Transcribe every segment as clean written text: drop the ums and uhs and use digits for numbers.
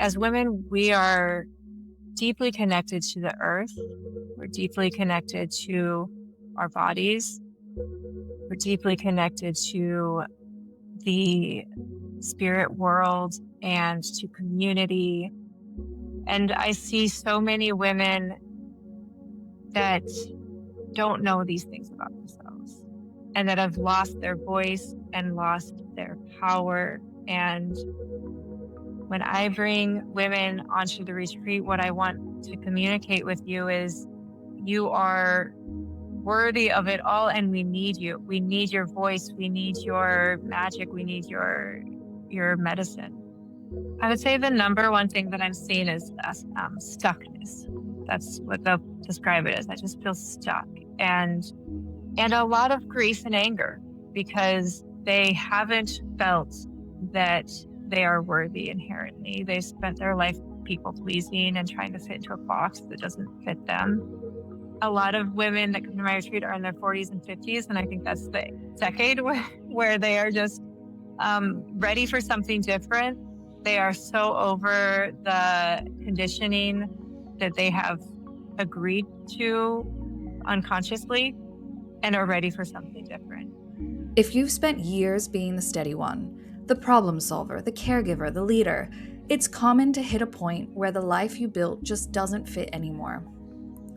as women, we are deeply connected to the earth. We're deeply connected to our bodies. We're deeply connected to the spirit world and to community. And I see so many women that don't know these things about themselves and that have lost their voice and lost their power. And when I bring women onto the retreat, what I want to communicate with you is you are worthy of it all, and we need you. We need your voice. We need your magic. We need your medicine. I would say the number one thing that I'm seeing is stuckness. That's what they'll describe it as. I just feel stuck, and a lot of grief and anger because they haven't felt that they are worthy inherently. They spent their life people pleasing and trying to fit into a box that doesn't fit them. A lot of women that come to my retreat are in their 40s and 50s, and I think that's the decade where they are just ready for something different. They are so over the conditioning that they have agreed to unconsciously and are ready for something different. If you've spent years being the steady one, the problem solver, the caregiver, the leader, it's common to hit a point where the life you built just doesn't fit anymore.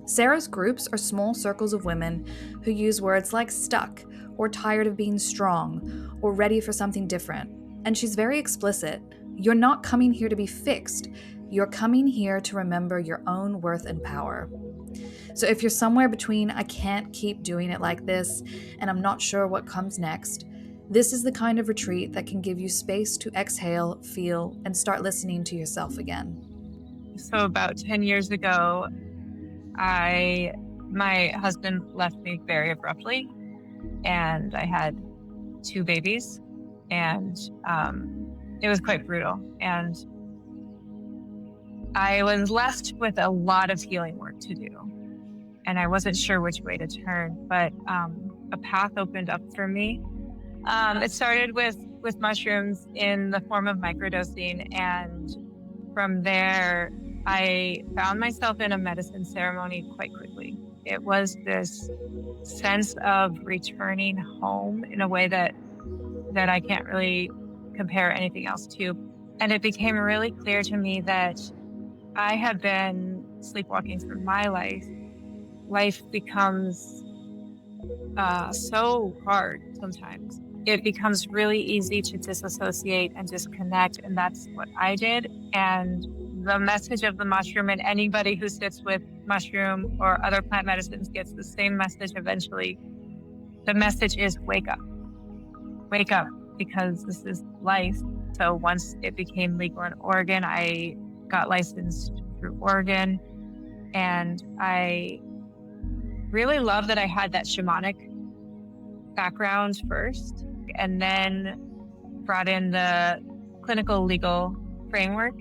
Sarah's groups are small circles of women who use words like stuck, or tired of being strong, or ready for something different. And she's very explicit. You're not coming here to be fixed. You're coming here to remember your own worth and power. So if you're somewhere between I can't keep doing it like this, and I'm not sure what comes next, this is the kind of retreat that can give you space to exhale, feel, and start listening to yourself again. So about 10 years ago, my husband left me very abruptly, and I had 2 babies, and it was quite brutal. And I was left with a lot of healing work to do, and I wasn't sure which way to turn, but a path opened up for me. It started with mushrooms in the form of microdosing, and from there, I found myself in a medicine ceremony quite quickly. It was this sense of returning home in a way that I can't really compare anything else to. And it became really clear to me that I have been sleepwalking through my life. Life becomes so hard sometimes. It becomes really easy to disassociate and disconnect, and that's what I did. And the message of the mushroom, and anybody who sits with mushroom or other plant medicines gets the same message eventually. The message is wake up, because this is life. So once it became legal in Oregon, I got licensed through Oregon, and I really love that I had that shamanic background first, and then brought in the clinical legal framework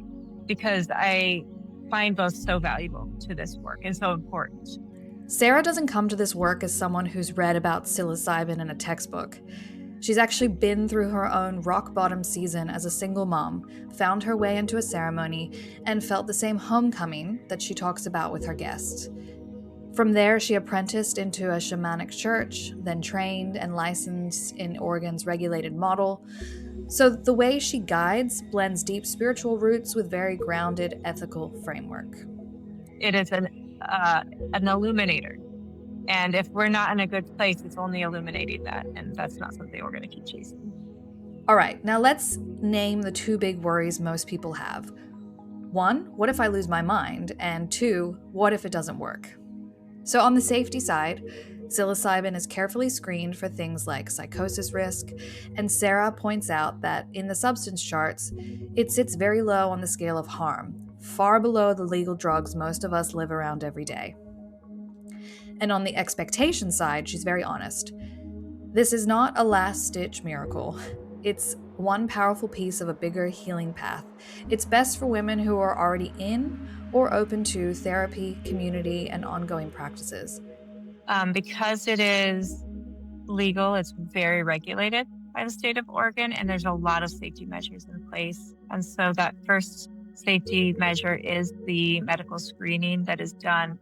because I find both so valuable to this work and so important. Sarah doesn't come to this work as someone who's read about psilocybin in a textbook. She's actually been through her own rock bottom season as a single mom, found her way into a ceremony, and felt the same homecoming that she talks about with her guests. From there, she apprenticed into a shamanic church, then trained and licensed in Oregon's regulated model. So the way she guides blends deep spiritual roots with very grounded ethical framework. It is an illuminator. And if we're not in a good place, it's only illuminating that. And that's not something we're going to keep chasing. All right, now let's name the 2 big worries most people have. 1, what if I lose my mind? And 2, what if it doesn't work? So on the safety side, psilocybin is carefully screened for things like psychosis risk, and Sarah points out that in the substance charts, it sits very low on the scale of harm, far below the legal drugs most of us live around every day. And on the expectation side, she's very honest. This is not a last-ditch miracle. It's one powerful piece of a bigger healing path. It's best for women who are already in or open to therapy, community, and ongoing practices. Because it is legal, it's very regulated by the state of Oregon, and there's a lot of safety measures in place. And so that first safety measure is the medical screening that is done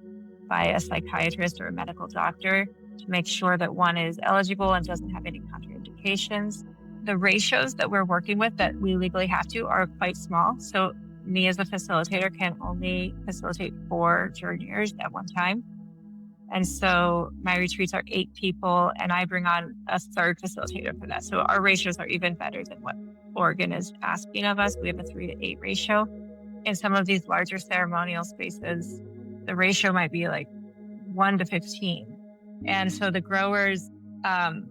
by a psychiatrist or a medical doctor to make sure that one is eligible and doesn't have any contraindications. The ratios that we're working with that we legally have to are quite small. So me as a facilitator can only facilitate 4 journeyers at one time. And so my retreats are 8 people, and I bring on a 3rd facilitator for that. So our ratios are even better than what Oregon is asking of us. We have a 3-to-8 ratio. In some of these larger ceremonial spaces, the ratio might be like 1-to-15. And so the growers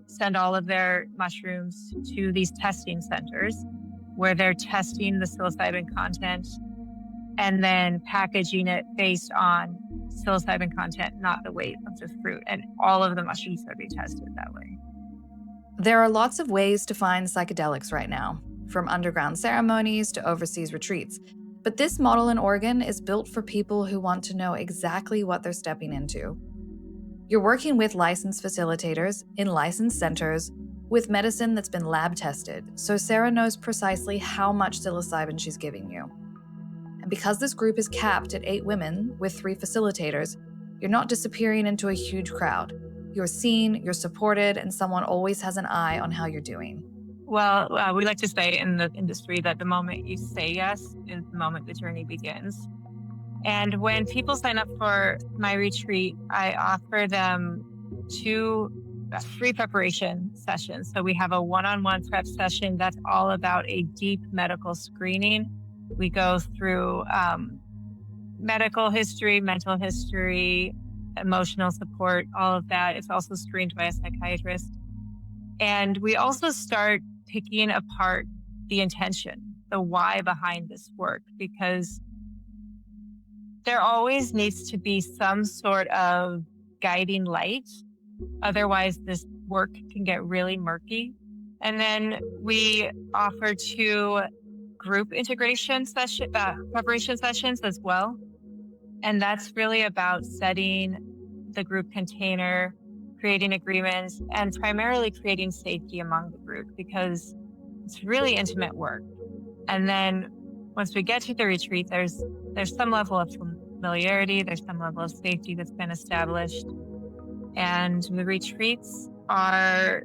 send all of their mushrooms to these testing centers where they're testing the psilocybin content and then packaging it based on psilocybin content, not the weight of the fruit. And all of the mushrooms are being tested that way. There are lots of ways to find psychedelics right now, from underground ceremonies to overseas retreats. But this model in Oregon is built for people who want to know exactly what they're stepping into. You're working with licensed facilitators in licensed centers with medicine that's been lab tested, so Sarah knows precisely how much psilocybin she's giving you. And because this group is capped at 8 women with 3 facilitators, you're not disappearing into a huge crowd. You're seen, you're supported, and someone always has an eye on how you're doing. Well, we like to say in the industry that the moment you say yes is the moment the journey begins. And when people sign up for my retreat, I offer them 3 preparation sessions. So we have a one-on-one prep session that's all about a deep medical screening. We go through medical history, mental history, emotional support, all of that. It's also screened by a psychiatrist. And we also start picking apart the intention, the why behind this work, because there always needs to be some sort of guiding light. Otherwise, this work can get really murky. And then we offer 2 group integration preparation sessions as well. And that's really about setting the group container, creating agreements, and primarily creating safety among the group, because it's really intimate work. And then once we get to the retreat, there's some level of familiarity, there's some level of safety that's been established. And the retreats are,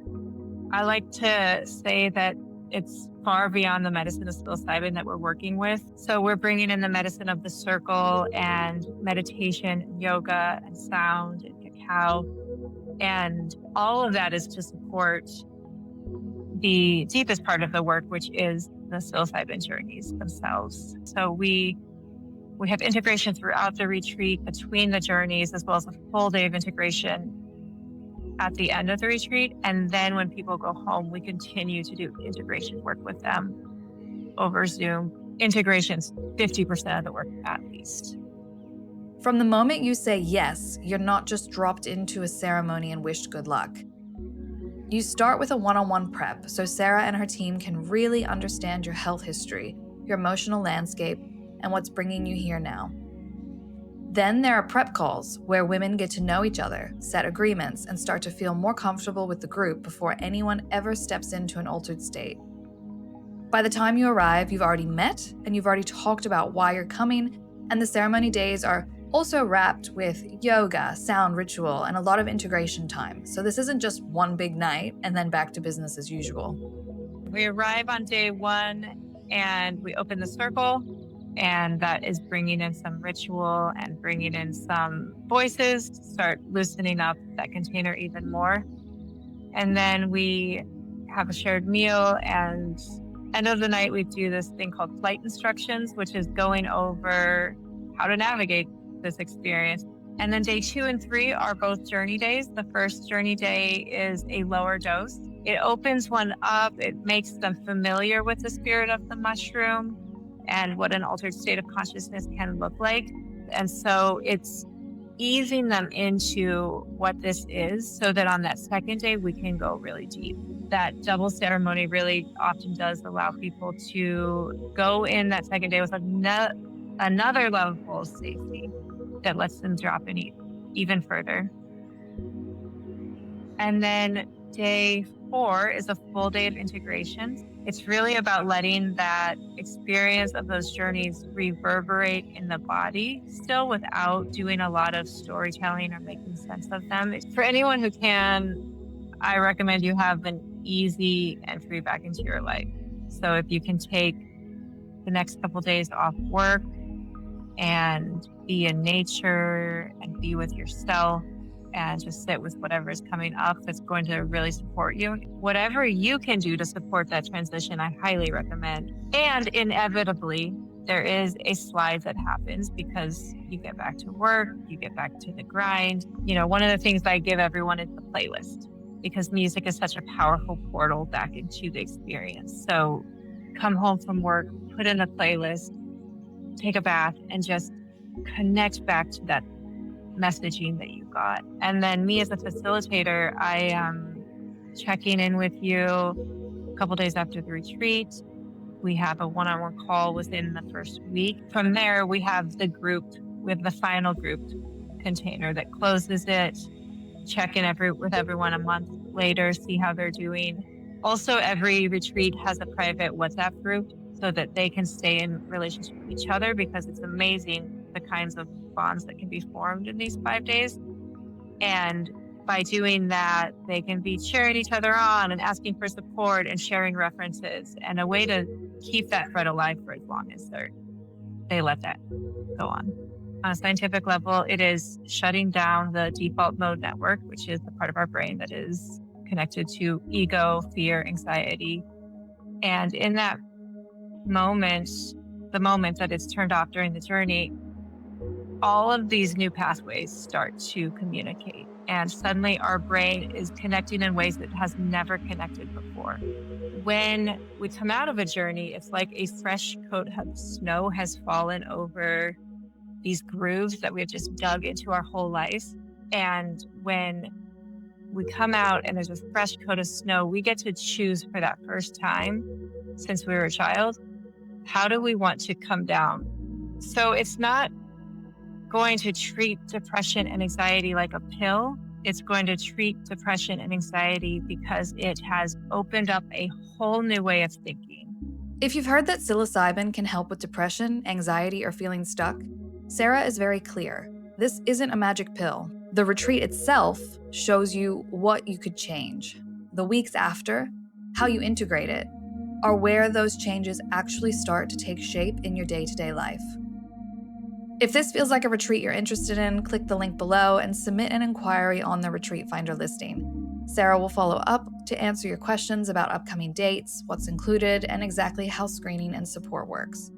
I like to say that it's far beyond the medicine of psilocybin that we're working with. So we're bringing in the medicine of the circle and meditation, yoga, and sound, and cacao. And all of that is to support the deepest part of the work, which is the psilocybin journeys themselves. So we have integration throughout the retreat, between the journeys, as well as a full day of integration at the end of the retreat. And then when people go home, we continue to do integration work with them over Zoom. Integration's 50% of the work, at least. From the moment you say yes, you're not just dropped into a ceremony and wished good luck. You start with a one-on-one prep so Sarah and her team can really understand your health history, your emotional landscape, and what's bringing you here now. Then there are prep calls where women get to know each other, set agreements, and start to feel more comfortable with the group before anyone ever steps into an altered state. By the time you arrive, you've already met and you've already talked about why you're coming, and the ceremony days are also wrapped with yoga, sound ritual, and a lot of integration time. So this isn't just one big night and then back to business as usual. We arrive on day 1 and we open the circle, and that is bringing in some ritual and bringing in some voices to start loosening up that container even more. And then we have a shared meal, and end of the night we do this thing called flight instructions, which is going over how to navigate this experience. And then day 2 and 3 are both journey days. The first journey day is a lower dose. It opens one up. It makes them familiar with the spirit of the mushroom and what an altered state of consciousness can look like. And so it's easing them into what this is so that on that second day, we can go really deep. That double ceremony really often does allow people to go in that second day with another level of safety that lets them drop in even further. And then day 4 is a full day of integrations. It's really about letting that experience of those journeys reverberate in the body still without doing a lot of storytelling or making sense of them. For anyone who can, I recommend you have an easy entry back into your life. So if you can take the next couple days off work and be in nature and be with yourself and just sit with whatever is coming up that's going to really support you. Whatever you can do to support that transition, I highly recommend. And inevitably, there is a slide that happens because you get back to work, you get back to the grind. One of the things I give everyone is the playlist, because music is such a powerful portal back into the experience. So come home from work, put in a playlist, take a bath, and just connect back to that messaging that you got. And then me as a facilitator, I am checking in with you a couple days after the retreat. We have a one-on-one call within the first week. From there, we have the final group container that closes it. Check in with everyone a month later, see how they're doing. Also, every retreat has a private WhatsApp group so that they can stay in relationship with each other, because it's amazing the kinds of bonds that can be formed in these 5 days. And by doing that, they can be cheering each other on and asking for support and sharing references, and a way to keep that thread alive for as long as they let that go on. On a scientific level, it is shutting down the default mode network, which is the part of our brain that is connected to ego, fear, anxiety. And in that moment, the moment that it's turned off during the journey, all of these new pathways start to communicate. And suddenly our brain is connecting in ways that it has never connected before. When we come out of a journey, it's like a fresh coat of snow has fallen over these grooves that we've just dug into our whole life. And when we come out and there's a fresh coat of snow, we get to choose for that first time since we were a child, how do we want to come down? So it's not going to treat depression and anxiety like a pill. It's going to treat depression and anxiety because it has opened up a whole new way of thinking. If you've heard that psilocybin can help with depression, anxiety, or feeling stuck, Sarah is very clear. This isn't a magic pill. The retreat itself shows you what you could change. The weeks after, how you integrate it, are where those changes actually start to take shape in your day-to-day life. If this feels like a retreat you're interested in, click the link below and submit an inquiry on the Retreat Finder listing. Sarah will follow up to answer your questions about upcoming dates, what's included, and exactly how screening and support works.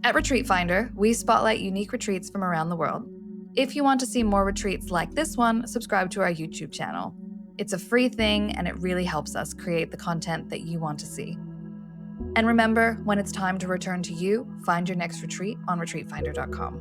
At Retreat Finder, we spotlight unique retreats from around the world. If you want to see more retreats like this one, subscribe to our YouTube channel. It's a free thing, and it really helps us create the content that you want to see. And remember, when it's time to return to you, find your next retreat on retreatfinder.com.